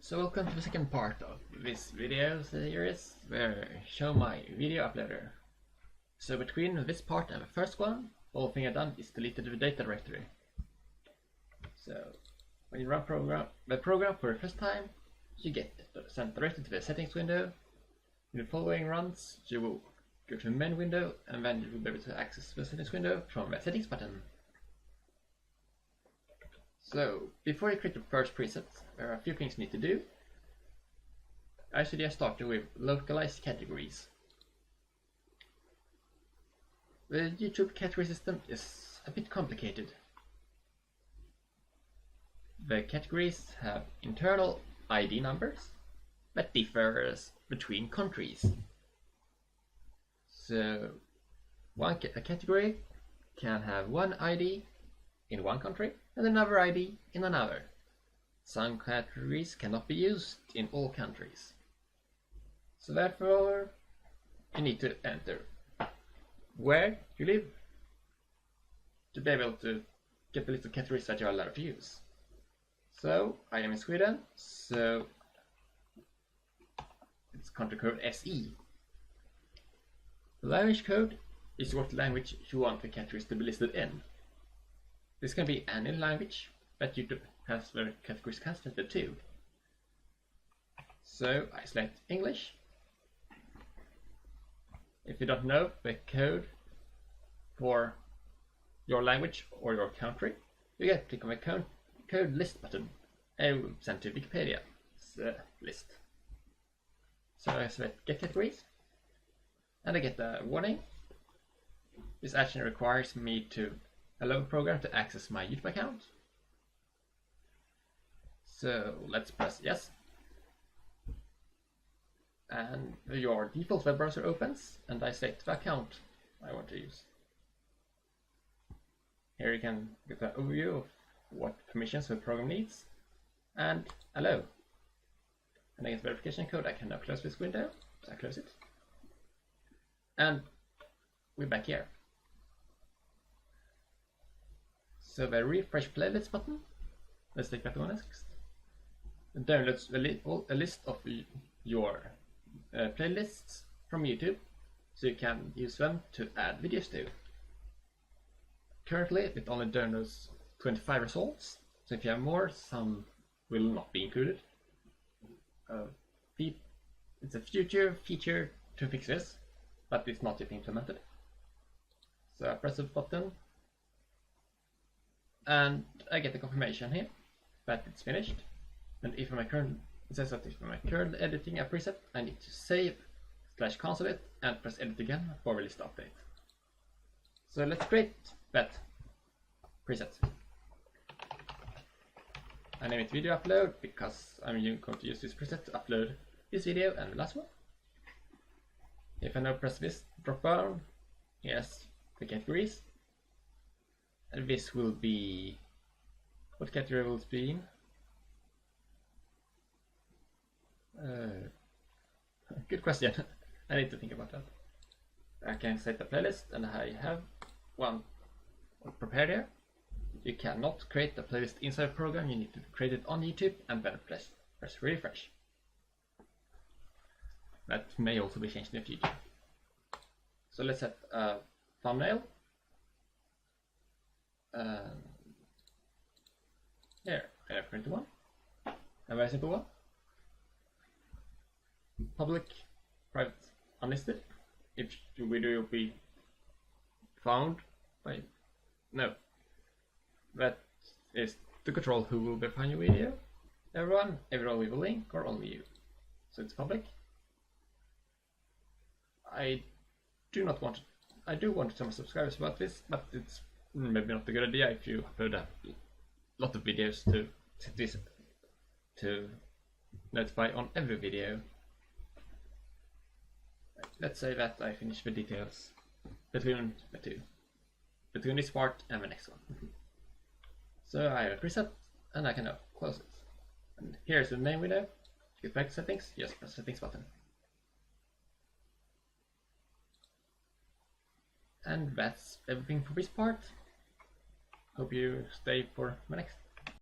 So welcome to the second part of this video series where I show my video uploader. So between this part and the first one, all thing I've done is deleted the data directory. So when you run the program for the first time, you get sent directly to the settings window. In the following runs, you will go to the main window and then you will be able to access the settings window from the settings button. So, before you create the first preset, there are a few things you need to do. I suggest starting with localized categories. The YouTube category system is a bit complicated. The categories have internal ID numbers that differs between countries. So, a category can have one ID in one country and another ID in another. Some categories cannot be used in all countries. So therefore, you need to enter where you live to be able to get the list of categories that you are allowed to use. So I am in Sweden, so it's country code SE. The language code is what language you want the categories to be listed in. This can be any language that YouTube has the categories translated to. So I select English. If you don't know the code for your language or your country, you get to click on the code list button and it will send to Wikipedia list. So I select get categories and I get a warning. This action requires me to allow the program to access my YouTube account. So let's press yes. And your default web browser opens and I select the account I want to use. Here you can get an overview of what permissions the program needs and allow. And I get the verification code. I can now close this window. So I close it. And we're back here. So the refresh playlist button, let's take that one next. It downloads a list of your playlists from YouTube, so you can use them to add videos to. Currently it only downloads 25 results, so if you have more, some will not be included. It's a future feature to fix this, but it's not yet implemented. So I press the button and I get the confirmation here that it's finished. And if it says that if I'm currently editing a preset, I need to save / cancel it and press edit again for the list update. So let's create that preset. I name it Video Upload because I'm going to use this preset to upload this video and the last one. If I now press this drop down, here's the categories. And this will be, what category will it be in? Good question. I need to think about that. I can set a playlist and I have one prepared here. You cannot create a playlist inside a program, you need to create it on YouTube and then press refresh. That may also be changed in the future. So let's set a thumbnail. Here, I have printed one, a very simple one. Public, private, unlisted. If the video will be found by, no, that is to control who will be finding your video. Everyone with a link, or only you. So it's public. I do want to tell my subscribers about this, but it's maybe not a good idea if you upload a lot of videos to set this to notify on every video. Let's say that I finish the details between the two, between this part and the next one. So I have a preset and I can now close it. And here's the main window. To get back to settings, just press the settings button. And that's everything for this part. Hope you stay for the next.